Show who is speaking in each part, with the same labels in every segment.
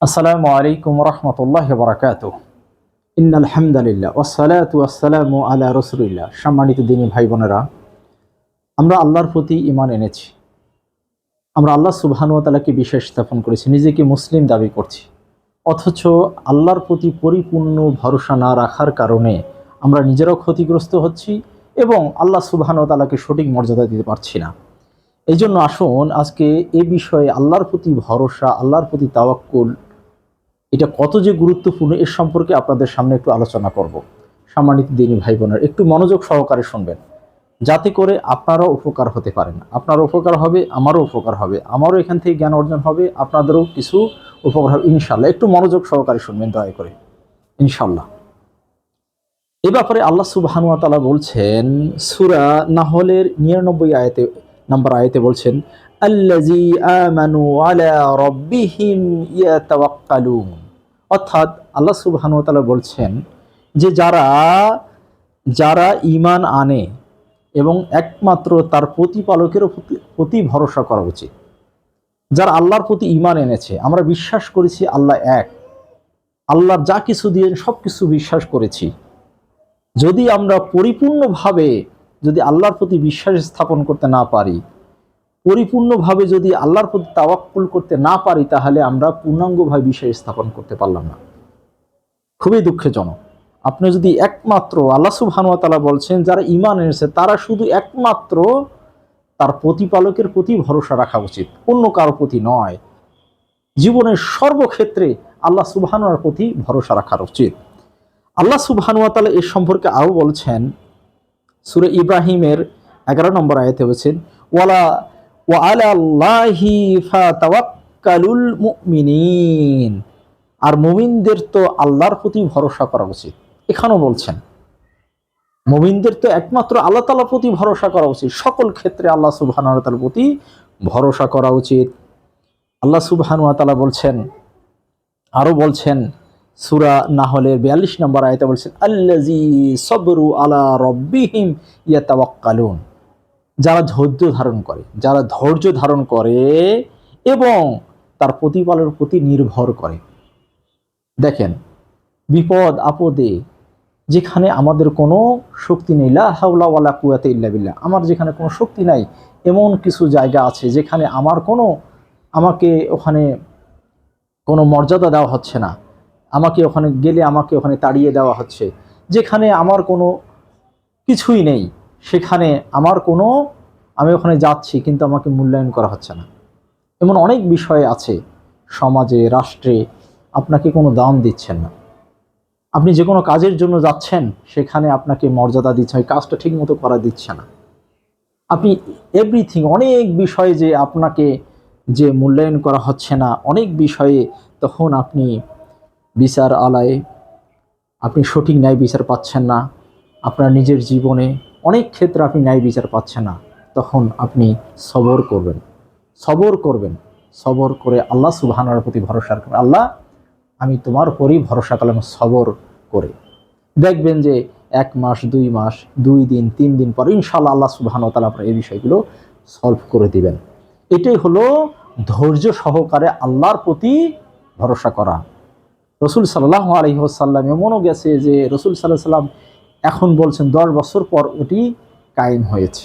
Speaker 1: আসসালামু আলাইকুম রহমতুল্লাহ বারাকাতুহ। ইন্নাল হামদুলিল্লাহ ওয়াসসালাতু ওয়াসসালামু আলা রাসূলিল্লাহ। সম্মানিত দিনী ভাই বোনেরা, আমরা আল্লাহর প্রতি ঈমান এনেছি। আমরা আল্লাহ সুবহানাহু ওয়া তাআলাকে বিশ্বাস স্থাপন করেছি, নিজেকে মুসলিম দাবি করছি। অথচ আল্লাহর প্রতি পরিপূর্ণ ভরসা না রাখার কারণে আমরা নিজেরাও ক্ষতিগ্রস্ত হচ্ছি এবং আল্লাহ সুবহানাহু ওয়া তাআলাকে সঠিক মর্যাদা দিতে পারছি না। এই জন্য আসুন আজকে এ বিষয়ে আল্লাহর প্রতি ভরসা, আল্লাহর প্রতি তাওয়াক্কুল এটা কত যে গুরুত্বপূর্ণ এর সম্পর্কে আপনাদের সামনে একটু আলোচনা করব। সম্মানিত দিনী ভাই বোনেরা, একটু মনোযোগ সহকারে শুনবেন, যাতে করে আপনারাও উপকার হতে পারেন। আপনারও উপকার হবে, আমারও উপকার হবে, আমারও এখান থেকে জ্ঞান অর্জন হবে, আপনাদেরও কিছু উপকার হবে ইনশাল্লাহ। একটু মনোযোগ সহকারে শুনবেন দয়া করে, ইনশাল্লাহ। এ ব্যাপারে আল্লাহ সুবহানাহু ওয়া তাআলা বলছেন, সূরা নাহলের 99 নম্বর আয়াতে বলছেন, আল্লাযী আমানু আলা রাব্বিহিম ইয়াতাওয়াক্কালুন। অর্থাৎ আল্লাহ সুবহানাহু ওয়া তাআলা বলছেন যে যারা যারা ঈমান আনে এবং একমাত্র তার প্রতিপালকের প্রতি ভরসা করা উচিত। যারা আল্লাহর প্রতি ঈমান এনেছে, আমরা বিশ্বাস করেছি আল্লাহ এক, আল্লাহর যা কিছু দিয়ে সব কিছু বিশ্বাস করেছি। যদি আমরা পরিপূর্ণভাবে যদি আল্লাহর প্রতি বিশ্বাস স্থাপন করতে না পারি, পরিপূর্ণভাবে যদি আল্লাহর প্রতি তাওয়াক্কুল করতে না পারি, তাহলে আমরা পূর্ণাঙ্গভাবে বিশ্বাস স্থাপন করতে পারলাম না। খুবই দুঃখজনক। আপনি যদি একমাত্র আল্লাহ সুবহানাহু ওয়া তাআলা বলছেন যারা ঈমান এনেছে তারা শুধু একমাত্র তার প্রতিপালকের প্রতি ভরসা রাখা উচিত, অন্য কারো প্রতি নয়। জীবনের সর্বক্ষেত্রে আল্লাহ সুবহানাহু ওয়া তাআলার প্রতি ভরসা রাখা উচিত। আল্লাহ সুবহানাহু ওয়া তাআলা এর সম্পর্কে আরও বলছেন, সূরা ইব্রাহিমের 11 নম্বর আয়াতে বলছেন, ওয়া আলাল্লাহি ফাতাওয়াক্কালুল মুমিনিন। আর মুমিনদের তো আল্লাহর প্রতি ভরসা করা উচিত। এখানেও বলছেন মুমিনদের তো একমাত্র আল্লাহ তাআলার প্রতি ভরসা করা উচিত, সকল ক্ষেত্রে আল্লাহ সুবহানাহু ওয়া তাআলার প্রতি ভরসা করা উচিত। আল্লাহ সুবহানাহু ওয়া তাআলা বলছেন, আরও বলছেন সূরা নাহলের 42 নম্বর আয়াতে বলছেন, আল্লাযী সাবরু আলা রাব্বিহিম ইয়াতাওয়াক্কালুন। যারা ধৈর্য ধারণ করে, যারা ধৈর্য ধারণ করে এবং তার প্রতিপালকের প্রতি নির্ভর করে। দেখেন, বিপদ আপদে যেখানে আমাদের কোনো শক্তি নেই, লা হাওলা ওয়ালা কুওয়াতা ইল্লা বিল্লাহ, আমার যেখানে কোনো শক্তি নাই, এমন কিছু জায়গা আছে যেখানে আমাকে ওখানে কোনো মর্যাদা দেওয়া হচ্ছে না, আমাকে ওখানে গেলে আমাকে ওখানে তাড়িয়ে দেওয়া হচ্ছে, যেখানে আমার কোনো কিছুই নেই, সেখানে আমি ওখানে যাচ্ছি কিন্তু আমাকে মূল্যায়ন করা হচ্ছে না। এমন অনেক বিষয় আছে সমাজে, রাষ্ট্রে, আপনাকে কোনো দাম দিচ্ছেন না। আপনি যে কোনো কাজের জন্য যাচ্ছেন, সেখানে আপনাকে মর্যাদা দিচ্ছে, ওই কাজটা ঠিক মতো করা দিচ্ছে না। আপনি এভরিথিং, অনেক বিষয়ে যে আপনাকে যে মূল্যায়ন করা হচ্ছে না, অনেক বিষয়ে তখন আপনি বিচার আলায় আপনি সঠিক ন্যায় বিচার পাচ্ছেন না। আপনার নিজের জীবনে অনেক ক্ষেত্রে আপনি ন্যায় বিচার পাচ্ছেন না। তখন আপনি সবর করবেন, সবর করবেন, সবর করে আল্লাহ সুবহানাহু ওয়া তাআলার প্রতি ভরসা রাখবেন। আল্লাহ, আমি তোমার উপরই ভরসা করলাম, সবর করে দেখবেন যে 1 মাস, 2 মাস, 2 দিন, 3 দিন পর ইনশাআল্লাহ আল্লাহ সুবহানাহু ওয়া তাআলা আপনার এই বিষয়গুলো সলভ করে দিবেন। এটাই হলো ধৈর্য সহকারে আল্লাহর প্রতি ভরসা করা। রাসূল সাল্লাল্লাহু আলাইহি ওয়াসাল্লাম এমনও গেছে যে রাসূল সাল্লাল্লাহু আলাইহি ওয়াসাল্লাম এখন বলছেন 10 বছর পর ওটি কায়েম হয়েছে।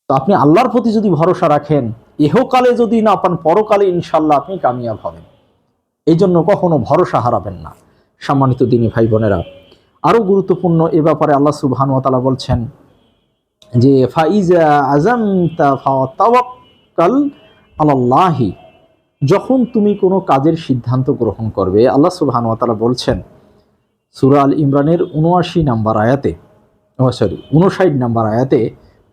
Speaker 1: তো আপনি আল্লাহর প্রতি যদি ভরসা রাখেন, ইহকালে যদি না পান, পরকালে ইনশাআল্লাহ আপনি কামিয়াব হবেন। এই জন্য কখনো ভরসা হারাবেন না। সম্মানিত দিনী ভাই বোনেরা, আরও গুরুত্বপূর্ণ এ ব্যাপারে আল্লাহ সুবহানাহু ওয়া তাআলা বলছেন যে ফাইজা আযামতা ফাতাওয়াক্কাল আলাল্লাহি। যখন তুমি কোনো কাজের সিদ্ধান্ত গ্রহণ করবে, আল্লাহ সুবহানাহু ওয়া তাআলা বলছেন সূরা আল ইমরানের 59 নম্বর আয়াতে, 59 নম্বর আয়াতে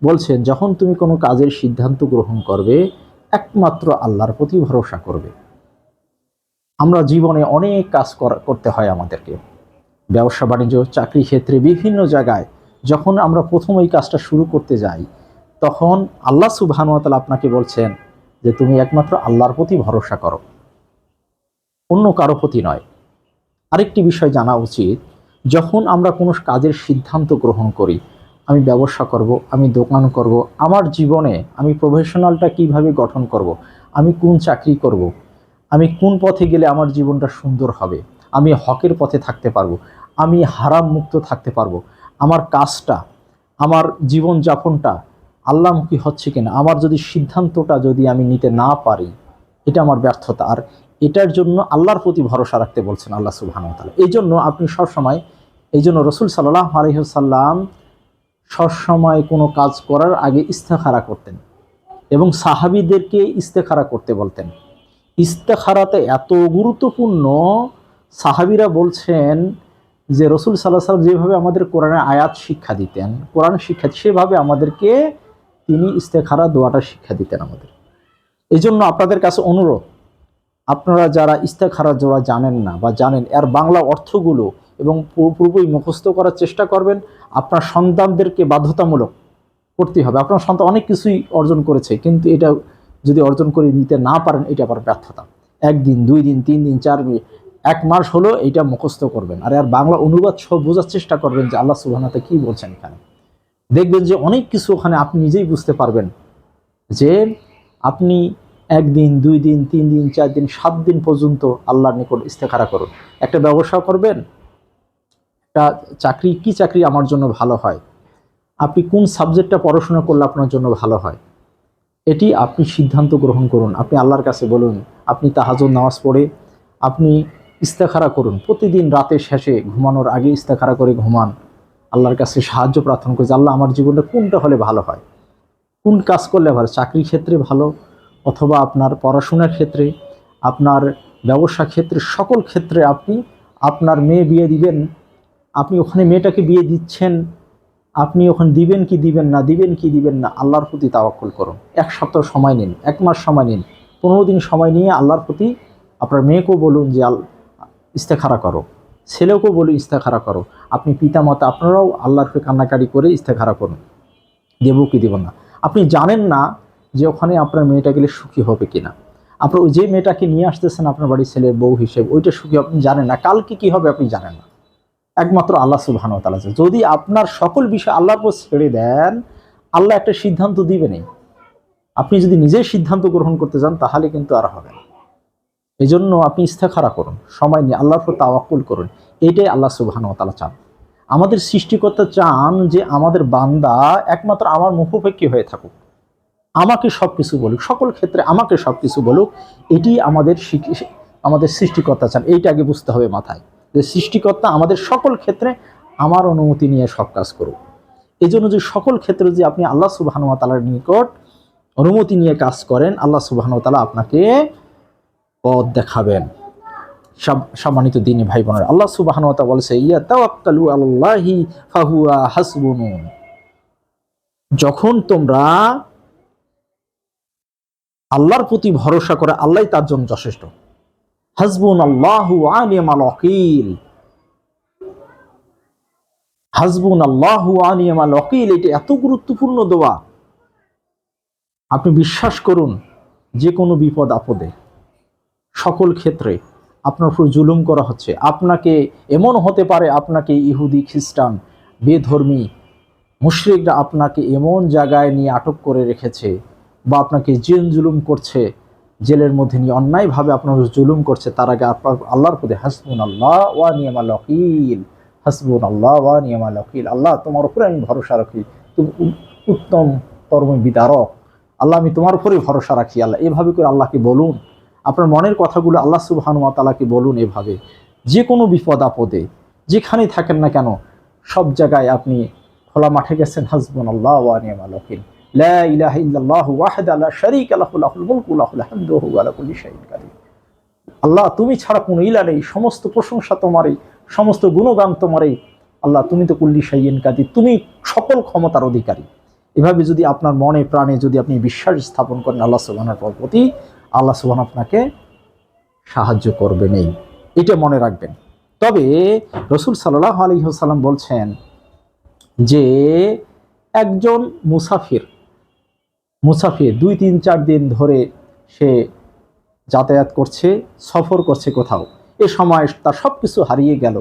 Speaker 1: বলছেন, যখন তুমি কোনো কাজের সিদ্ধান্ত গ্রহণ করবে একমাত্র আল্লাহর প্রতি ভরসা করবে। আমরা জীবনে অনেক কাজ করতে হয় আমাদেরকে, ব্যবসা বাণিজ্য, চাকরি ক্ষেত্রে, বিভিন্ন জায়গায় যখন আমরা প্রথম ওই কাজটা শুরু করতে যাই, তখন আল্লাহ সুবহানাহু ওয়া তাআলা আপনাকে বলছেন যে তুমি একমাত্র আল্লাহর প্রতি ভরসা করো, অন্য কারো প্রতি নয়। আরেকটি বিষয় জানা উচিত, যখন আমরা কোনো কাজের সিদ্ধান্ত গ্রহণ করি, আমি ব্যবসা করব, আমি দোকান করব, আমার জীবনে আমি প্রফেশনালটা কিভাবে গঠন করব, আমি কোন চাকরি করব, আমি কোন পথে গেলে আমার জীবনটা সুন্দর হবে, আমি হকের পথে থাকতে পারবো, আমি হারাম মুক্ত থাকতে পারবো, আমার কাজটা, আমার জীবনযাপনটা আল্লাহমুখী হচ্ছে কিনা, আমার যদি সিদ্ধান্তটা যদি আমি নিতে না পারি, এটা আমার ব্যর্থতা। আর এটার জন্য আল্লাহর প্রতি ভরসা রাখতে বলছেন আল্লাহ সুবহানাহু ওয়া তাআলা। এই জন্য আপনি সবসময়, এই জন্য রসুল সাল্লাল্লাহু আলাইহি ওয়াসাল্লাম সবসময় কোনো কাজ করার আগে ইস্তেখারা করতেন এবং সাহাবীদেরকে ইস্তেখারা করতে বলতেন। ইস্তেখারাতে এত গুরুত্বপূর্ণ, সাহাবীরা বলছেন যে রসুল সাল্লাল্লাহু আলাইহি ওয়াসাল্লাম যেভাবে আমাদের কোরআনের আয়াত শিক্ষা দিতেন, কোরআন শিক্ষা, সেভাবে আমাদেরকে তিনি ইস্তেখারা দোয়াটা শিক্ষা দিতেন আমাদের। এই জন্য আপনাদের কাছে অনুরোধ, আপনারা যারা ইস্তেখারা জোড়া জানেন না বা জানেন, এর বাংলা অর্থগুলো এবং পূর্বই মুখস্থ করার চেষ্টা করবেন। আপনার সন্তানদেরকে বাধ্যতামূলক করতে হবে। আপনার সন্তান অনেক কিছুই অর্জন করেছে, কিন্তু এটা যদি অর্জন করে নিতে না পারেন, এটা আবার ব্যর্থতা। 1 দিন 2 দিন 3 দিন 4 দিন 1 মাস হলো এটা মুখস্থ করবেন, আর এর বাংলা অনুবাদ সব বোঝার চেষ্টা করবেন যে আল্লাহ সুবহানাহু ওয়া তাআলা কি বলছেন এখানে। দেখবেন যে অনেক কিছু ওখানে আপনি নিজেই বুঝতে পারবেন যে আপনি 1 দিন 2 দিন 3 দিন 4 দিন 7 দিন পর্যন্ত আল্লাহর নিকট ইস্তেখারা করুন। একটা ব্যবসা করবেন, একটা চাকরি, কি চাকরি আমার জন্য ভালো হয়, আপনি কোন সাবজেক্টটা পড়াশোনা করলে আপনার জন্য ভালো হয়, এটি আপনি সিদ্ধান্ত গ্রহণ করুন। আপনি আল্লাহর কাছে বলুন, আপনি তাহাজ্জুদ নামাজ পড়ে আপনি ইস্তেখারা করুন। প্রতিদিন রাতের শেষে ঘুমানোর আগে ইস্তেখারা করে ঘুমান, আল্লাহর কাছে সাহায্য প্রার্থনা করে যে আল্লাহ আমার জীবনটা কোনটা হলে ভালো হয়, কোন কাজ করলে ভালো, চাকরির ক্ষেত্রে ভালো, অথবা আপনার পড়াশোনার ক্ষেত্রে, আপনার ব্যবসা ক্ষেত্রে, সকল ক্ষেত্রে আপনি আপনার মেয়ে বিয়ে দিবেন, আপনি ওখানে মেয়েটাকে বিয়ে দিচ্ছেন, আপনি ওখানে দিবেন কি দিবেন না, দিবেন কি দিবেন না, আল্লাহর প্রতি তাওয়াক্কুল করুন। 1 সপ্তাহ সময় নিন, 1 মাস সময় নিন, 15 দিন সময় নিয়ে আল্লাহর প্রতি, আপনার মেয়েকেও বলুন যে ইস্তেখারা করো, ছেলেকেও বলুন ইস্তেখারা করো, আপনি পিতামাতা আপনারাও আল্লাহর প্রতি কান্নাকাটি করে ইস্তেখারা করুন, দেবো কি দেব না। আপনি জানেন না যে ওখানে আপনার মেয়েটা গেলে সুখী হবে কিনা, আপনার ওই যে মেয়েটাকে নিয়ে আসতেছেন আপনার বাড়ির ছেলের বউ হিসেবে, ওইটা সুখী আপনি জানেন না, কালকে কি হবে আপনি জানেন না, একমাত্র আল্লাহ সুবহানাহু ওয়া তাআলা। যদি আপনার সকল বিষয় আল্লাহর উপর ছেড়ে দেন, আল্লাহ একটা সিদ্ধান্ত দিবেনই। আপনি যদি নিজেই সিদ্ধান্ত গ্রহণ করতে যান, তাহলে কিন্তু আর হবে না। এই জন্য আপনি ইস্তেখারা করুন, সময় নিয়ে আল্লাহর উপর তাওয়াক্কুল করুন। এটাই আল্লাহ সুবহানাহু ওয়া তাআলা চান। আমাদের সৃষ্টিকর্তা চান যে আমাদের বান্দা একমাত্র আমার মুখাপেক্ষী হয়ে থাকুক, আমাকে সব কিছু বলুক, সকল ক্ষেত্রে আমাকে সব কিছু বলুক। এটি আমাদের সৃষ্টিকর্তা চান। এইটা আগে বুঝতে হবে মাথায়, যে সৃষ্টিকর্তা আমাদের সকল ক্ষেত্রে আমার অনুমতি নিয়ে সব কাজ করুক। এই জন্য যে সকল ক্ষেত্রে যে আপনি আল্লাহ সুবহানাহু ওয়া তাআলার নিকট অনুমতি নিয়ে কাজ করেন, আল্লাহ সুবহানাহু ওয়া তাআলা আপনাকে পথ দেখাবেন। সম্মানিত দ্বীনি ভাই বোনেরা, আল্লাহ সুবহানাহু ওয়া তাআলা বলেছে, ইয়াতাওয়াক্কালু আলাল্লাহি ফাহুয়া হাসবুন। যখন তোমরা আল্লাহর প্রতি ভরসা করে, আল্লাহই তার জন্য যথেষ্ট। হাসবুনাল্লাহু ওয়া নি'মাল ওয়াকিল, হাসবুনাল্লাহু ওয়া নি'মাল ওয়াকিল, এটা এত গুরুত্বপূর্ণ দোয়া। আপনি বিশ্বাস করুন, যে কোনো বিপদ আপদে, সকল ক্ষেত্রে আপনার উপর জুলুম করা হচ্ছে, আপনাকে এমন হতে পারে আপনাকে ইহুদি খ্রিস্টান বেধর্মী মুশরিকরা আপনাকে এমন জায়গায় নিয়ে আটক করে রেখেছে, বা আপনাকে জুলুম করছে, জেলের মধ্যে নিয়ে অন্যায়ভাবে আপনার জুলুম করছে, তার আগে আপনার আল্লাহর প্রতি হাসবুনাল্লাহ ওয়া নি'মাল ওয়াকিল, হাসবুনাল্লাহ ওয়া নি'মাল ওয়াকিল, আল্লাহ তোমার উপরে আমি ভরসা রাখি, তুমি উত্তম কর্ম বিদারক, আল্লাহ আমি তোমার উপরেই ভরসা রাখি। আল্লাহ এভাবে করে আল্লাহকে বলুন, আপনার মনের কথাগুলো আল্লাহ সুবহানাহু ওয়া তাআলাকে বলুন। এভাবে যে কোনো বিপদ আপদে যেখানেই থাকেন না কেন, সব জায়গায় আপনি খোলা মাঠে গেছেন, হাসবুনাল্লাহ ওয়া নি'মাল ওয়াকিল, লা ইলাহা ইল্লাল্লাহু ওয়াহদাহু লা শারীকা লাহু লাহুল মুলকু ওয়া লাহুল হামদু ওয়া হুয়া আলা কুল্লি শাইইন কাদির। আল্লাহ তুমি ছাড়া কোনো ইলা নেই, সমস্ত প্রশংসা তোমারই, সমস্ত গুণগান তোমারই। আল্লাহ তুমি তো কুল্লি শাইইন কাদির, তুমি সকল ক্ষমতার অধিকারী। এভাবে যদি আপনার মনে প্রাণে যদি আপনি বিশ্বাস স্থাপন করেন আল্লাহ সুবহানাহু ওয়া তাআলার প্রতি, আল্লাহ সুবহানাহু আপনাকে সাহায্য করবেনই, এটা মনে রাখবেন। তবে রাসূল সাল্লাল্লাহু আলাইহি ওয়াসাল্লাম বলছেন যে একজন মুসাফির 2-3-4 দিন ধরে সে যাতায়াত করছে, সফর করছে কোথাও, এ সময় তার সব কিছু হারিয়ে গেল।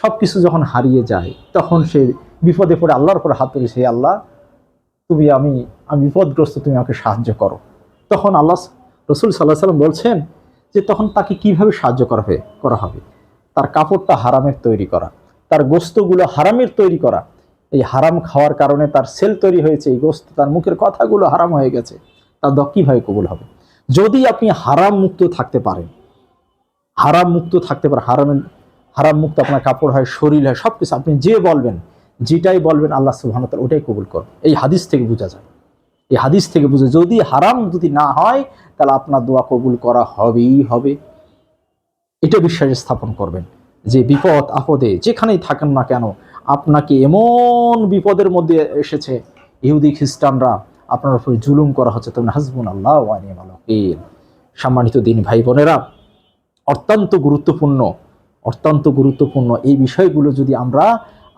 Speaker 1: সব কিছু যখন হারিয়ে যায়, তখন সে বিপদে পড়ে আল্লাহর উপর হাত তুলেছি, হে আল্লাহ তুমি আমি বিপদগ্রস্ত, তুমি আমাকে সাহায্য করো। তখন আল্লাহ রসুল সাল্লাহ সাল্লাম বলছেন যে তখন তাকে কিভাবে সাহায্য করা হবে, তার কাপড়টা হারামের তৈরি করা, তার গোস্তগুলো হারামের তৈরি করা। এই হারাম খাওয়ার কারণে তার সেল তৈরি হয়েছে, এই গোস্ত, তার মুখের কথাগুলো হারাম হয়ে গেছে, তার দোয়া কিভাবে কবুল হবে? যদি আপনি হারাম মুক্ত থাকতে পারেন, হারাম মুক্ত আপনার কাপড় হয়, শরীর হয়, সবকিছু আপনি যে বলবেন, যেটাই বলবেন আল্লাহ সুবহানাহু ওয়া তাআলা ওটাই কবুল করবেন। এই হাদিস থেকে বোঝা যায়, এই হাদিস থেকে বুঝে যদি হারাম যদি না হয় তাহলে আপনার দোয়া কবুল করা হবেই হবে। এটা বিশ্বাস স্থাপন করবেন যে বিপদ আপদে যেখানেই থাকেন না কেন, আপনাকে এমন বিপদের মধ্যে এসেছে, ইহুদি খ্রিস্টানরা আপনার উপর জুলুম করা হচ্ছে, তখন হাসবুনাল্লাহু ওয়া নি'মাল ওয়াকিল। সম্মানিত দিনী ভাই বোনেরা, অত্যন্ত গুরুত্বপূর্ণ এই বিষয়গুলো যদি আমরা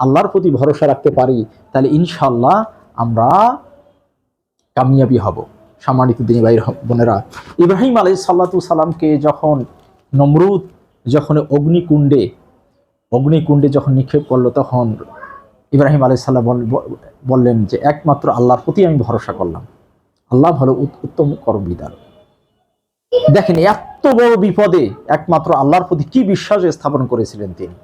Speaker 1: আল্লাহর প্রতি ভরসা রাখতে পারি তাহলে ইনশাআল্লাহ আমরা কামিয়াবি হব। সম্মানিত দিনী ভাই বোনেরা, ইব্রাহিম আলাইহিস সালাতু সালামকে যখন নমরুদ অগ্নিকুণ্ডে যখন নিক্ষেপ করলো, তখন ইব্রাহিম আলাইহিস সালাম বললেন যে একমাত্র আল্লাহর প্রতি আমি ভরসা করলাম, আল্লাহ ভালো উত্তম করবিদার। দেখেন এত বড় বিপদে একমাত্র আল্লাহর প্রতি কি বিশ্বাস স্থাপন করেছিলেন তিনি,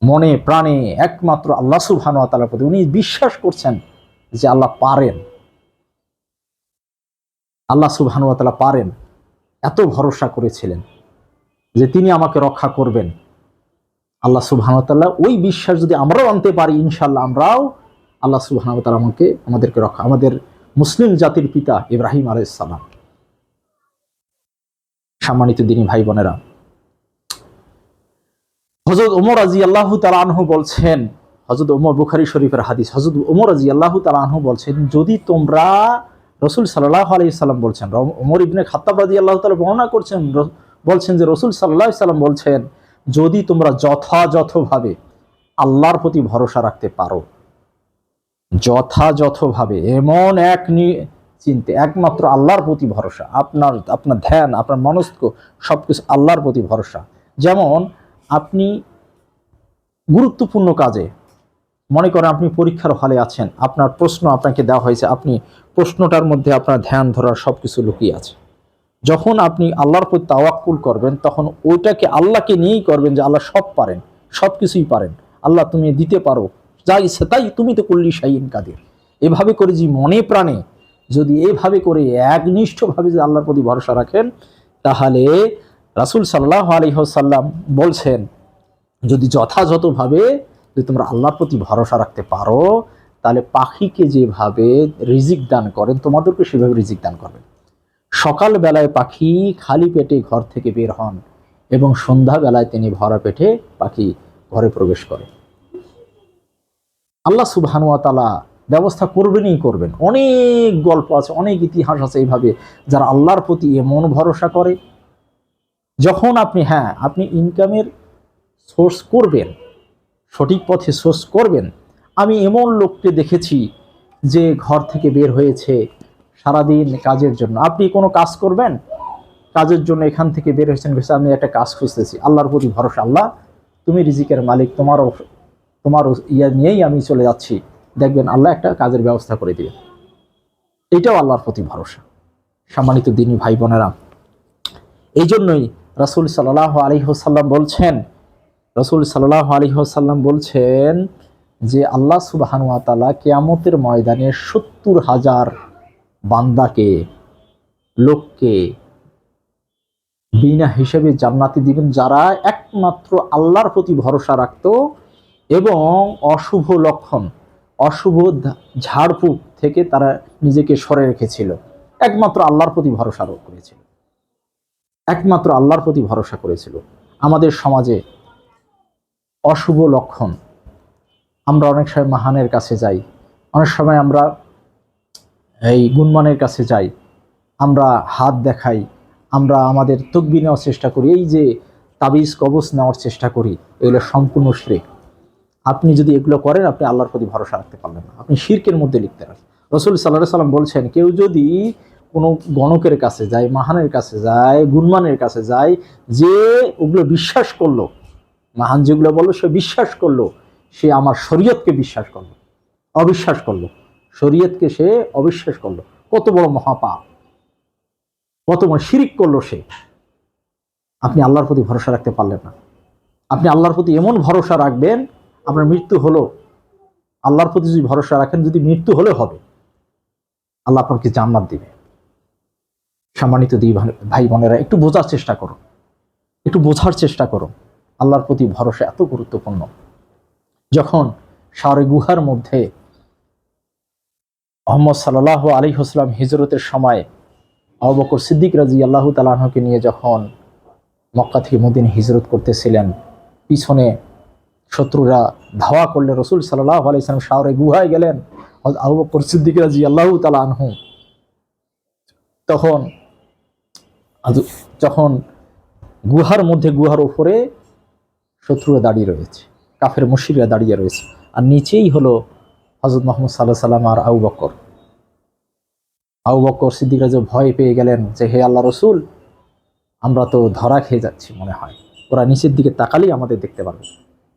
Speaker 1: মনে প্রাণে একমাত্র আল্লাহ সুবহানাহু ওয়া তাআলার প্রতি উনি বিশ্বাস করছেন যে আল্লাহ পারেন, আল্লাহ সুবহানাহু ওয়া তাআলা পারেন, এত ভরসা করেছিলেন যে তিনি আমাকে রক্ষা করবেন। আল্লাহ সুবহানাহু ওয়া তাআলা ওই বিশ্বাস যদি আমরাও আনতে পারি, ইনশাআল্লাহ আমরাও আল্লাহ সুবহানাহু ওয়া তাআলা আমাদেরকে রক্ষা, আমাদের মুসলিম জাতির পিতা ইব্রাহিম আলাইহিস সালাম। সম্মানিত দিনী ভাই বোনেরা, হযরত ওমর রাদিয়াল্লাহু তাআলা আনহু বলছেন, হযরত ওমর, বুখারী শরীফের হাদিস, হযরত ওমর রাদিয়াল্লাহু তাআলা আনহু বলছেন, যদি তোমরা, রাসূল সাল্লাল্লাহু আলাইহি সাল্লাম বলছেন, ওমর ইবনে খাত্তাব রাদিয়াল্লাহু তাআলা বর্ণনা করছেন, বলছেন যে রাসূল সাল্লাল্লাহু আলাইহি সাল্লাম বলছেন, যদি তোমরা যথাযথভাবে আল্লাহর প্রতি ভরসা রাখতে পারো, যথাযথভাবে এমন এক চিন্তে একমাত্র আল্লাহর প্রতি ভরসা, আপনার ধ্যান, আপনার মনস্ক সবকিছু আল্লাহর প্রতি ভরসা। যেমন আপনি গুরুত্বপূর্ণ কাজে, মনে করেন আপনি পরীক্ষার হলে আছেন, আপনার প্রশ্ন আপনাকে দেওয়া হয়েছে, আপনি প্রশ্নটার মধ্যে আপনার ধ্যান ধরার সবকিছু লুকিয়ে আছে। যখন আপনি আল্লাহর প্রতি তাওয়াক্কুল করবেন, তখন ওইটাকে আল্লাহকে নিয়েই করবেন যে আল্লাহ সব পারেন, সব কিছুই পারেন, আল্লাহ তুমি দিতে পারো, যাই সে তাই, তুমি তো কুল্লি শাইইন কাদির। এভাবে করে যে মনে প্রাণে যদি এইভাবে করে একনিষ্ঠভাবে যে আল্লাহর প্রতি ভরসা রাখেন, তাহলে রাসূল সাল্লাল্লাহু আলাইহি ওয়াসাল্লাম বলছেন, যদি যথাযথভাবে যদি তোমরা আল্লাহর প্রতি ভরসা রাখতে পারো, তাহলে পাখিকে যেভাবে রিজিক দান করেন, তোমাদেরকে সেভাবে রিজিক দান করবেন। সকাল বেলায় পাখি খালি পেটে ঘর থেকে বের হন এবং সন্ধ্যা বেলায় তিনি ভরা পেটে পাখি ঘরে প্রবেশ করে। আল্লাহ সুবহানাহু ওয়া তাআলা ব্যবস্থা করবেনই করবেন। অনেক গল্প আছে, অনেক ইতিহাস আছে এইভাবে, যারা আল্লাহর প্রতি এমন ভরসা করে, যখন আপনি ইনকামের সোর্স করবেন, সঠিক পথে সোর্স করবেন। আমি এমন লোককে দেখেছি যে ঘর থেকে বের হয়েছে সারাদিন কাজের জন্য। আপনি কোনো কাজ করবেন, কাজের জন্য এখান থেকে বের হয়েছেন, আমি একটা কাজ খুঁজতেছি, আল্লাহর প্রতি ভরসা, আল্লাহ তুমি রিজিকের মালিক, তোমার ইয়া নিয়েই আমি চলে যাচ্ছি, দেখবেন আল্লাহ একটা কাজের ব্যবস্থা করে দিবে। এটাও আল্লাহর প্রতি ভরসা। সম্মানিত দিনী ভাই বোনেরা, এই জন্যই রাসূল সাল্লাল্লাহু আলাইহি ওয়াসাল্লাম বলছেন যে আল্লাহ সুবহানাহু ওয়া তাআলা কিয়ামতের ময়দানে ৭০,০০০ বান্দাকে, লোককে বিনা হিসেবে জান্নাতে দিবেন, যারা একমাত্র আল্লাহর প্রতি ভরসা রাখত এবং অশুভ লক্ষণ, অশুভ ঝাড়ফুঁক থেকে তারা নিজেকে সরে রেখেছিল, একমাত্র আল্লাহর প্রতি ভরসা করেছিল, একমাত্র আল্লাহর প্রতি ভরসা করেছিল। আমাদের সমাজে অশুভ লক্ষণ, আমরা অনেক সময় মাহানের কাছে যাই, অনেক সময় আমরা এই গুণমানের কাছে যাই, আমরা হাত দেখাই, আমরা আমাদের তকবির নেওয়ার চেষ্টা করি, এই যে তাবিজ কবজ নেওয়ার চেষ্টা করি, এগুলো সম্পূর্ণ শিরক। আপনি যদি এগুলো করেন, আপনি আল্লাহর প্রতি ভরসা রাখতে পারবেন না, আপনি শিরকের মধ্যে লিখতে পারেন। রাসূল সাল্লাল্লাহু আলাইহি সাল্লাম বলছেন, কেউ যদি কোনো গণকের কাছে যায়, মাহানের কাছে যায়, গুণমানের কাছে যায়, যে ওগুলো বিশ্বাস করলো, মাহান যেগুলো বললো সে বিশ্বাস করলো, সে আমার শরীয়তকে বিশ্বাস করলো, অবিশ্বাস করলো, শরীয়তকে সে অবিশ্বাস করলো। কত বড় মহাপাপ, কত বড় শিরিক করলো সে। আপনি আল্লাহর প্রতি ভরসা রাখতে পারলেন না। আপনি আল্লাহর প্রতি এমন ভরসা রাখবেন, আপনার মৃত্যু হলো, আল্লাহর প্রতি যদি ভরসা রাখেন, যদি মৃত্যু হলে হবে, আল্লাহ আপনাকে জান্নাত দিবে। সম্মানিত দিই ভাই বোনেরা, একটু বোঝার চেষ্টা করুন, একটু বোঝার চেষ্টা করুন। আল্লাহর প্রতি ভরসা এত গুরুত্বপূর্ণ। যখন শাওরে গুহার মধ্যে মুহাম্মদ সাল্লাল্লাহু আলাইহি ওয়াসাল্লাম হিজরতের সময় আবু বকর সিদ্দিক রাদিয়াল্লাহু তাআলা আনহুকে নিয়ে যখন মক্কা থেকে মদিনা হিজরত করতেছিলেন, পিছনে শত্রুরা ধাওয়া করলে রাসূল সাল্লাল্লাহু আলাইহি ওয়াসাল্লাম শাওরে গুহায় গেলেন। আবু বকর সিদ্দিক রাদিয়াল্লাহু তাআলা আনহু যখন গুহার মধ্যে, গুহার উপরে শত্রুরা দাঁড়িয়ে রয়েছে, কাফের মুশরিকরা দাঁড়িয়ে রয়েছে, আর নিচেই হলো হযরত মুহাম্মদ সাল্লাল্লাহু আলাইহি ওয়াসাল্লাম আর আবু বকর। আবু বকর সিদ্দিক রাদিয়াল্লাহু ভয় পেয়ে গেলেন যে, হে আল্লাহ রাসূল, আমরা তো ধরা খেয়ে যাচ্ছি মনে হয়, ওরা নিচের দিকে তাকালেই আমাদের দেখতে পারবে।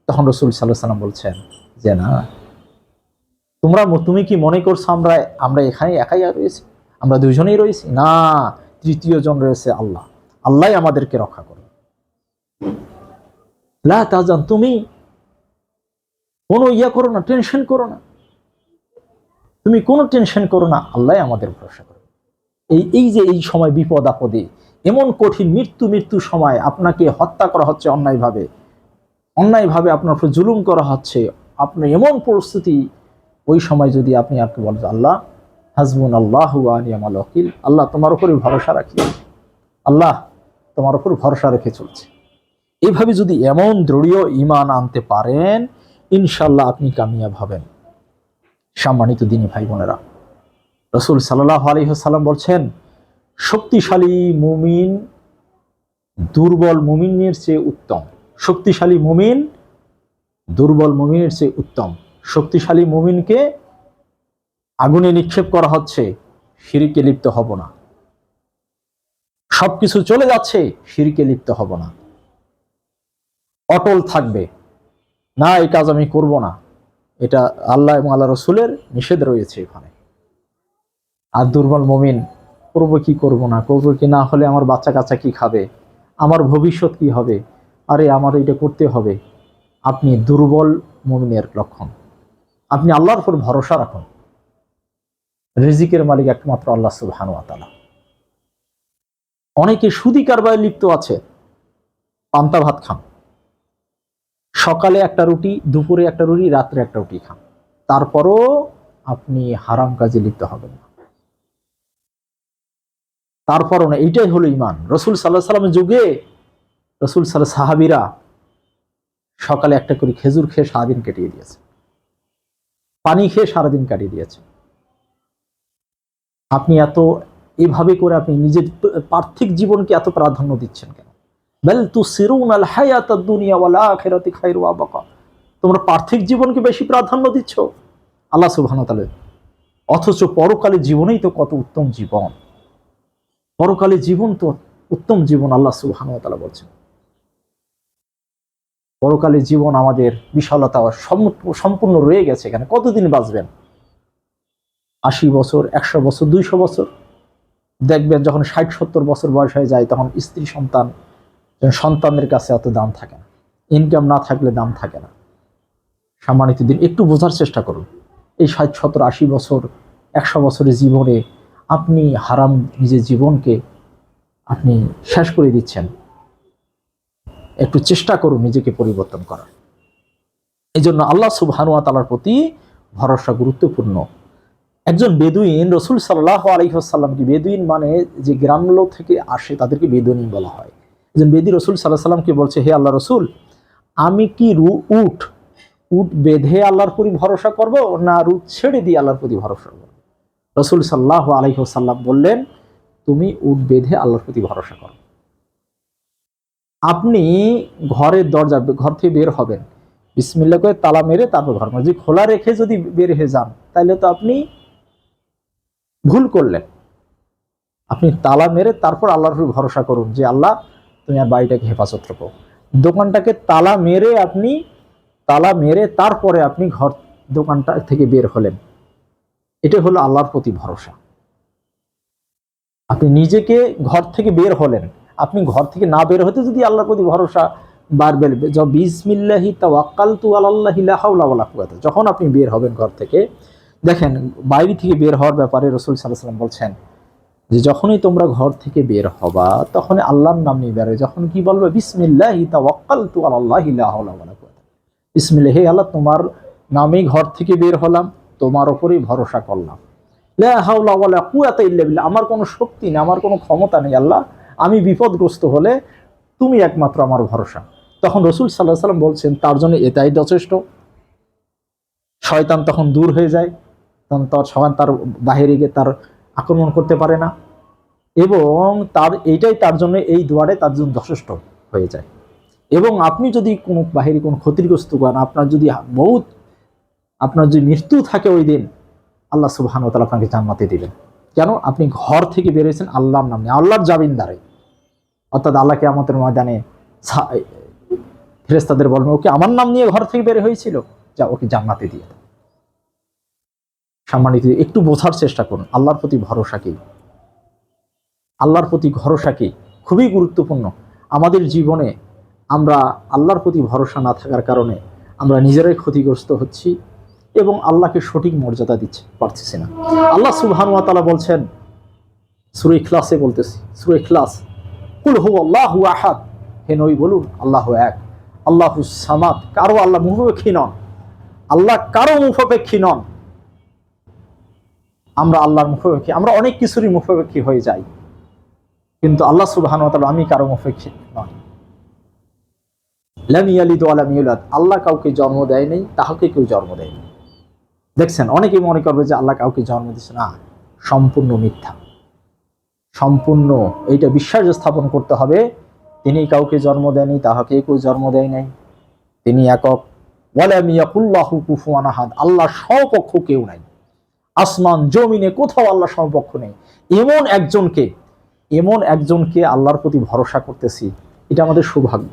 Speaker 1: তখন রাসূল সাল্লাল্লাহু আলাইহি ওয়াসাল্লাম বলছেন যে, না, তুমি কি মনে করছো আমরা এখানে একাই রয়েছি? আমরা দুইজনেই রয়েছি? না, তৃতীয় জন রয়েছে আল্লাহ। আল্লাহই আমাদেরকে রক্ষা করবে। লা তাজান, তুমি কোনো করো না, টেনশন করো না, তুমি কোনো টেনশন করো না, আল্লাহ আমাদের ভরসা করবে। এই যে এই সময় বিপদ আপদে, এমন কঠিন মৃত্যু সময় আপনাকে হত্যা করা হচ্ছে অন্যায়ভাবে আপনার উপর জুলুম করা হচ্ছে, আপনার এমন পরিস্থিতি, ওই সময় যদি আপনি বলেন আল্লাহ হাসবুনাল্লাহু ওয়া নি'মাল ওয়াকিল, আল্লাহ তোমার উপরই ভরসা রাখি, আল্লাহ তোমার উপর ভরসা রেখে চলছে, এইভাবে যদি এমন দৃঢ় ঈমান আনতে পারেন, ইনশাআল্লাহ আপনি কামিয়াব হবেন। সম্মানিত দিনী ভাই বোনেরা, রাসূল সাল্লাল্লাহু আলাইহি ওয়াসাল্লাম বলছেন, শক্তিশালী মুমিন দুর্বল মুমিনের চেয়ে উত্তম। শক্তিশালী মুমিন দুর্বল মুমিনের চেয়ে উত্তম। শক্তিশালী মুমিনকে আগুনে নিক্ষেপ করা হচ্ছে, শিরকে লিপ্ত হব না। সবকিছু চলে যাচ্ছে, শিরকে লিপ্ত হব না, অটল থাকবে, না এই কাজ আমি করব না, এটা আল্লাহ এবং আল্লাহ রসুলের নিষেধ রয়েছে এখানে। আর দুর্বল মুমিন করবো কি করব না, করবো কি না হলে আমার বাচ্চা কাচ্চা কি খাবে, আমার ভবিষ্যৎ কি হবে, আরে আমার এটা করতে হবে। আপনি দুর্বল মুমিনের লক্ষণ। আপনি আল্লাহর উপর ভরসা রাখুন। রিজিকের মালিক একমাত্র আল্লাহ সুবহানাহু ওয়া তাআলা। অনেকে সুদি কারবারে লিপ্ত আছে, পান্তা ভাত খান, সকালে একটা রুটি, দুপুরে একটা রুটি, রাত্রে একটা রুটি খান, তারপরও আপনি হারাম কাজে লিপ্ত হবেন না। তারপরও না, এইটাই হলো ঈমান। রাসূল সাল্লাল্লাহু আলাইহি ওয়াসাল্লামের যুগে রাসূল সাল্লাল্লাহু সাহাবীরা সকালে একটা করে খেজুর খেয়ে সারাদিন কেটিয়ে দিয়েছে, পানি খেয়ে সারাদিন কাটিয়ে দিয়েছে। আপনি এইভাবে করে আপনি নিজের পার্থিব জীবনকে এত প্রাধান্য দিচ্ছেন কেন? বাল তুসিরুনাল হায়াতাদ দুনিয়া ওয়াল আখিরাতু খায়রু ওয়া আবকা। তোমরা পার্থিব জীবনকে বেশি প্রাধান্য দিচ্ছ আল্লাহ সুবহানাহু ওয়া তাআলা, অথচ পরকালের জীবনেই তো কত উত্তম জীবন। পরকালের জীবন তো উত্তম জীবন, আল্লাহ সুবহানাহু ওয়া তাআলা বলছেন। পরকালের জীবন আমাদের বিশালতা সম্পূর্ণ রয়ে গেছে। এখানে কতদিন বাঁচবেন? 80 বছর, 100 বছর, 200 বছর। দেখবেন যখন 60-70 বছর বয়স হয়ে যায়, তখন স্ত্রী সন্তানের কাছে অত দাম থাকে না, ইনকাম না থাকলে দাম থাকে না। সম্মানিত দিন, একটু বোঝার চেষ্টা করুন। এই 60, 70, 80 বছর, 100 বছরের জীবনে আপনি হারাম নিজের জীবনকে আপনি শেষ করে দিচ্ছেন। একটু চেষ্টা করুন নিজেকে পরিবর্তন করার। এই জন্য আল্লাহ সুবহানাহু ওয়া তাআলার প্রতি ভরসা গুরুত্বপূর্ণ। একজন বেদুইন, রাসূল সাল্লাল্লাহু আলাইহি ওয়াসাল্লাম, কি বেদুইন মানে যে গ্রামগুলো থেকে আসে তাদেরকে বেদুইন বলা হয়। একজন বেদী রাসূল সাল্লাল্লাহু আলাইহি ওয়াসাল্লামকে বলছে, হে আল্লাহ রাসূল, আমি কি উট বেঁধে আল্লাহর প্রতি ভরসা করব, না উট ছেড়ে দিয়ে আল্লাহর প্রতি ভরসা করব? রাসূল সাল্লাল্লাহু আলাইহি ওয়াসাল্লাম বললেন, তুমি উট বেঁধে আল্লাহর প্রতি ভরসা করো। আপনি ঘর থেকে বের হবেন, বিসমিল্লাহ করে তালা মেরে তারপর ঘর, যদি খোলা রেখে যদি বের হয়ে যান, তাহলে তো আপনি ভুল করলেন। আপনি তালা মেরে তারপর আল্লাহর উপর ভরসা করুন যে আল্লাহ তুমি আর বাড়িটাকে হেফাজত রাখো। দোকানটাকে তালা মেরে আপনি তালা মেরে তারপরে আপনি ঘর দোকানটা থেকে বের হলেন, এটা হলো আল্লাহর প্রতি ভরসা। আপনি নিজেকে ঘর থেকে বের হলেন, আপনি ঘর থেকে না বের হতে যদি আল্লাহর প্রতি ভরসা বাড়বে, বিসমিল্লাহি তাওয়াক্কালতু আলাল্লাহি লা হাওলা ওয়ালা কুওয়াতা, যখন আপনি বের হবেন ঘর থেকে, দেখেন বাইরে থেকে বের হওয়ার ব্যাপারে রাসূল সাল্লাল্লাহু আলাইহি ওয়াসাল্লাম বলছেন যে যখনই তোমরা ঘর থেকে বের হবা তখনই আল্লাহর নাম নিয়ে বের, যখন কি বলবে বিসমিল্লাহি তাওয়াক্কালতু আলাল্লাহি লা হাওলা ওয়ালা কুওয়াতা, বিসমিল্লাহ, হে আল্লাহ তোমার নামেই ঘর থেকে বের হলাম, তোমার উপরেই ভরসা করলাম, লা হাওলা ওয়ালা কুওয়াতা ইল্লা বিল্লাহ, আমার কোনো শক্তি নেই, আমার কোনো ক্ষমতা নেই আল্লাহ, আমি বিপদগ্রস্ত হলে তুমি একমাত্র আমার ভরসা। তখন রাসূল সাল্লাল্লাহু আলাইহি ওয়াসাল্লাম বলছেন তার জন্য এটাই যথেষ্ট। শয়তান তখন দূর হয়ে যায়, তখন তার বাহিরে গিয়ে তার আক্রমণ করতে পারে না, এবং এইটাই তার জন্য, এই দোয়ারে তার জন্য যথেষ্ট হয়ে যায়। এবং আপনি যদি কোনো বাহিরে কোনো ক্ষতিগ্রস্ত করেন, আপনার যদি মৃত্যু থাকে ওই দিন, আল্লাহ সুবহানাহু ওয়া তাআলা আপনাকে জান্নাতে দিবেন। কেন? আপনি ঘর থেকে বেরিয়েছেন আল্লাহর নাম নিয়ে, আল্লাহর জামিনদারে। অর্থাৎ আল্লাহ কিয়ামতের ময়দানে ফেরেশতাদের বলবেন, ওকে আমার নাম নিয়ে ঘর থেকে বের হয়েছিল, যা ওকে জান্নাতে দিয়ে দাও। সম্মানিত, একটু বোঝার চেষ্টা করুন আল্লাহর প্রতি ভরসা কি, আল্লাহর প্রতি ভরসা কি খুবই গুরুত্বপূর্ণ। আমাদের জীবনে আমরা আল্লাহর প্রতি ভরসা না থাকার কারণে আমরা নিজেরাই ক্ষতিগ্রস্ত হচ্ছি এবং আল্লাহকে সঠিক মর্যাদা দিতে পারতেছি না। আল্লাহ সুবহানাহু ওয়া তাআলা বলছেন সূরা ইখলাসে, বলতেছি সূরা ইখলাস, কুল হুয়াল্লাহু আহাদ, হে নবী বলুন আল্লাহু এক, আল্লাহুস সামাদ, কারো আল্লাহ মুখাপেক্ষী নন, আল্লাহ কারো মুখাপেক্ষী নন। আমরা আল্লাহর মুখাপেক্ষী, আমরা অনেক কিছুরই মুখাপেক্ষী হয়ে যাই, কিন্তু আল্লাহ সুবহানাহু ওয়া তাআলা আমি কারো মুখাপেক্ষী নন। লাম ইয়ালিদ ওয়া লাম ইউলাদ, আল্লাহ কাউকে জন্ম দেয় নাই, তাহাকে কেউ জন্ম দেয়নি। দেখছেন, অনেকে মনে করবে যে আল্লাহ কাউকে জন্ম দিচ্ছে, না, সম্পূর্ণ মিথ্যা, সম্পূর্ণ এইটা বিশ্বাস স্থাপন করতে হবে তিনি কাউকে জন্ম দেয়নি, তাহাকে কেউ জন্ম দেয় নাই, তিনি একক। ওয়ালাম ইয়াকুল্লাহু কুফুয়ান আহাদ, আল্লাহ সমকক্ষ কেউ নাই, আসমান জমিনে কোথাও আল্লাহ সমকক্ষ নেই। এমন একজনকে আল্লাহর প্রতি ভরসা করতেছি, এটা আমাদের সৌভাগ্য,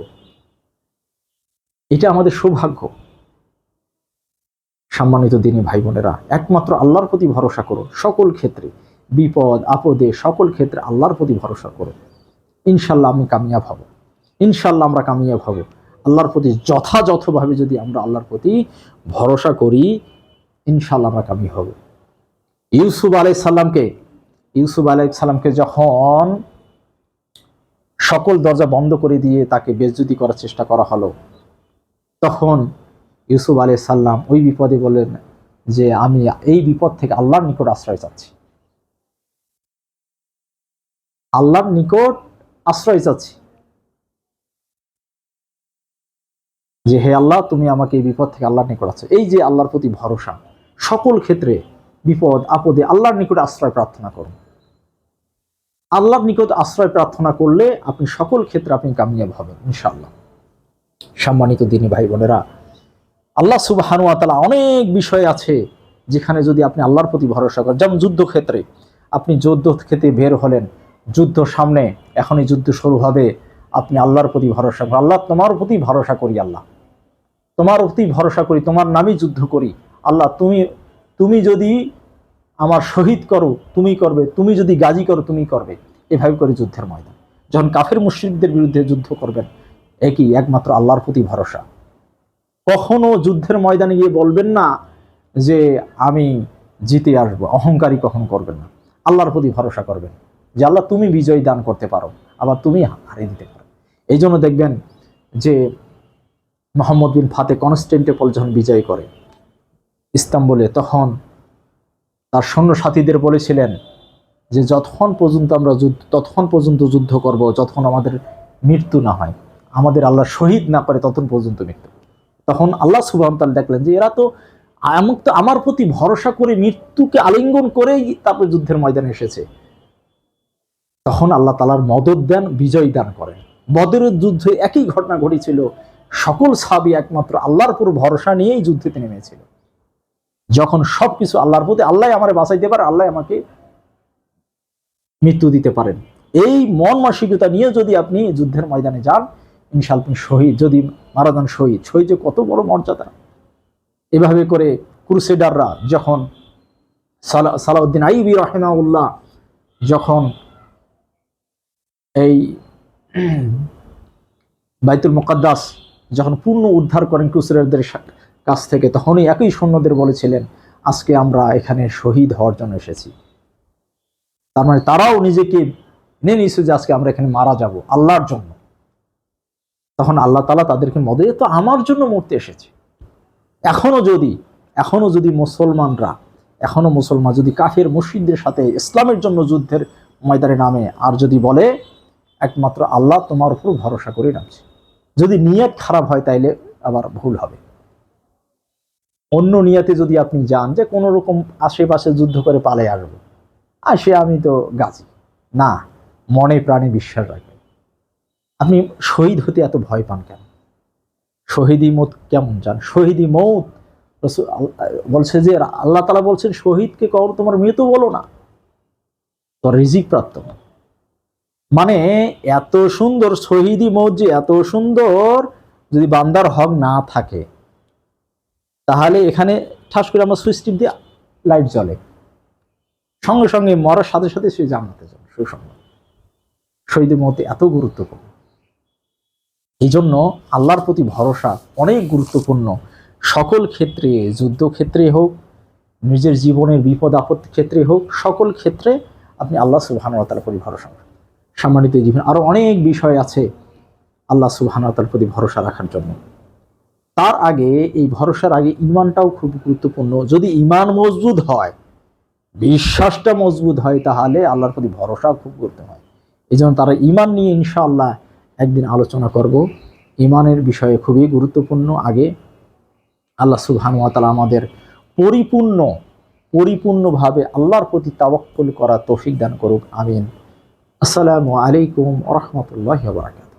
Speaker 1: এটা আমাদের সৌভাগ্য। সম্মানিত দিনী ভাই বোনেরা, একমাত্র আল্লাহর প্রতি ভরসা করো সকল ক্ষেত্রে, বিপদ আপদে সকল ক্ষেত্রে আল্লাহর প্রতি ভরসা করো। ইনশাল্লাহ আমি কামিয়াব হব, ইনশাল্লাহ আমরা কামিয়াব হব। আল্লাহর প্রতি যথাযথভাবে যদি আমরা আল্লাহর প্রতি ভরসা করি, ইনশাল্লাহ আমরা কামিয়াব হব। ইউসুফ আলাইহিস সালামকে যখন সকল দরজা বন্ধ করে দিয়ে তাকে বেইজ্জতি করার চেষ্টা করা হলো, তখন ইউসুফ আলাইহিস সালাম ওই বিপদে বললেন যে আমি এই বিপদ থেকে আল্লাহর নিকট আশ্রয় চাচ্ছি, আল্লাহর নিকট আশ্রয় চাচ্ছি, যে হে আল্লাহ তুমি আমাকে এই বিপদ থেকে আল্লাহর নিকট আছো। এই যে আল্লাহর প্রতি ভরসা, সকল ক্ষেত্রে বিপদ আপদে আল্লাহর নিকট আশ্রয় প্রার্থনা করুন। আল্লাহর নিকট আশ্রয় প্রার্থনা করলে আপনি সকল ক্ষেত্রে আপনি কামিয়াব হবেন ইনশাআল্লাহ। সম্মানিত দিনী ভাই বোনেরা, আল্লাহ সুবহানাহু ওয়া তাআলা অনেক বিষয় আছে যেখানে যদি আপনি আল্লাহর প্রতি ভরসা করেন, যেমন যুদ্ধক্ষেত্রে, আপনি যুদ্ধক্ষেত্রে বের হলেন, যুদ্ধ সামনে, এখনই যুদ্ধ শুরু হবে, আপনি আল্লাহর প্রতি ভরসা করেন, আল্লাহ তোমার প্রতি ভরসা করি, আল্লাহ তোমার প্রতি ভরসা করি, তোমার নামই যুদ্ধ করি, আল্লাহ তুমি যদি আমার শহীদ করো তুমি করবে, তুমি যদি গাজী করো তুমি করবে। এভাবে করে যুদ্ধের ময়দান যখন কাফের মুশরিকদের বিরুদ্ধে যুদ্ধ করবেন, একমাত্র আল্লাহর প্রতি ভরসা। কখনো যুদ্ধের ময়দানে গিয়ে বলবেন না যে আমি জিতে আসবো, অহংকারী কখনো করবেন না, আল্লাহর প্রতি ভরসা করবেন যে আল্লাহ তুমি বিজয় দান করতে পারো, আবার তুমি হারিয়ে দিতে পারো। এই জন্য দেখবেন যে মোহাম্মদ বিন ফাতে কনস্টান্টিনোপল যখন বিজয় করে ইস্তাম্বুলে, তখন তার সৈন্য সাথীদের বলেছিলেন যে ততক্ষণ পর্যন্ত যুদ্ধ করব যতক্ষণ আমাদের মৃত্যু না হয়, আমাদের আল্লাহ শহীদ না করে ততক্ষণ পর্যন্ত মৃত্যু। তখন আল্লাহ সুবহানাহু ওয়া তাআলা দেখলেন যে এরা তো আমার প্রতি ভরসা করে মৃত্যুকে আলিঙ্গন করেই তারপর যুদ্ধের ময়দানে এসেছে। তখন আল্লাহ তাআলার মদদ দেন, বিজয় দান করেন। বদরের যুদ্ধে একই ঘটনা ঘটেছিল, সকল সাহাবী একমাত্র আল্লাহর উপর ভরসা নিয়েই যুদ্ধেতে নেমেছিল। যখন সবকিছু আল্লাহর প্রতি, আল্লাহ আমারে বাঁচাইতে পারে, আল্লাহ আমাকে মৃত্যু দিতে পারেন, এই মন মানসিকতা নিয়ে যদি আপনি যুদ্ধের ময়দানে যান, ইনশাআল্লাহ তুমি শহীদ, যদি মারা যান শহীদ। শহীদ যে কত বড় মর্যাদা। এভাবে করে ক্রুসেডাররা যখন সালাউদ্দিন আইয়ুবী রাহিমাহুল্লাহ যখন এই বাইতুল মুকাদ্দাস যখন পূর্ণ উদ্ধার করেন ক্রুসেডারদের কাছ থেকে, তখনই একই সৈন্যদের বলেছিলেন আজকে আমরা এখানে শহীদ হওয়ার জন্য এসেছি। তার মানে তারাও নিজেকে নিয়ে নিয়েছে যে আজকে আমরা এখানে মারা যাব আল্লাহর জন্য। তখন আল্লাহ তাআলা তাদেরকে মদে তো আমার জন্য মরতে এসেছে। এখনো যদি মুসলমান যদি কাফের মুশরিকদের সাথে ইসলামের জন্য যুদ্ধের ময়দানে নামে, আর যদি বলে একমাত্র আল্লাহ তোমার উপর ভরসা করে নামছে, যদি নিয়ত খারাপ হয় তাইলে আবার ভুল হবে। অন্য নিয়তে যদি আপনি যান যে কোনো রকম আশেপাশে যুদ্ধ করে পালে আসবো, সে আমি তো গাজী, না, মনে প্রাণে বিশ্বাস রাখবেন। আপনি শহীদ হতে এত ভয় পান কেন? শহীদি মৌত কেমন জান? শহীদি মৌত বলছে যে আল্লাহ তাআলা বলছেন শহীদকে কখনো তোমার মৃত বলো না, তোর রিজিক প্রাপ্ত। মানে এত সুন্দর শহীদি মৌত, যে এত সুন্দর, যদি বান্দার হক না থাকে তাহলে এখানে ঠাস করে আমরা সুইচ টিপ দিয়ে লাইট জ্বলে, সঙ্গে সঙ্গে মরার সাথে সাথে সে জান্নাতে যাবে সুসংবাদ। শহীদি মৌত এত গুরুত্বপূর্ণ। এই জন্য আল্লাহর প্রতি ভরসা অনেক গুরুত্বপূর্ণ। সকল ক্ষেত্রে, যুদ্ধক্ষেত্রে হোক, নিজের জীবনের বিপদ আপদ ক্ষেত্রে হোক, সকল ক্ষেত্রে আপনি আল্লাহ সুবহানাহু ওয়া তাআলার প্রতি ভরসা করেন। সম্মানিত জীবন আরো অনেক বিষয় আছে আল্লাহ সুবহানাহু ওয়া তাআলার প্রতি ভরসা রাখার জন্য। তার আগে, এই ভরসার আগে ঈমানটাও খুব গুরুত্বপূর্ণ। যদি ঈমান মজবুত হয়, বিশ্বাসটা মজবুত হয়, তাহলে আল্লাহর প্রতি ভরসা খুব গুরুত্বপূর্ণ হয়। এই জন্য তারা ঈমান নিয়ে ইনশাআল্লাহ একদিন আলোচনা করব। ঈমানের বিষয়ে খুবই গুরুত্বপূর্ণ। আগে আল্লাহ সুবহানাহু ওয়া তাআলা আমাদের পরিপূর্ণভাবে আল্লাহর প্রতি তাওয়াক্কুল করা তৌফিক দান করুক। আমিন। আসসালামু আলাইকুম ওয়া রাহমাতুল্লাহি ওয়া বারাকাতুহু।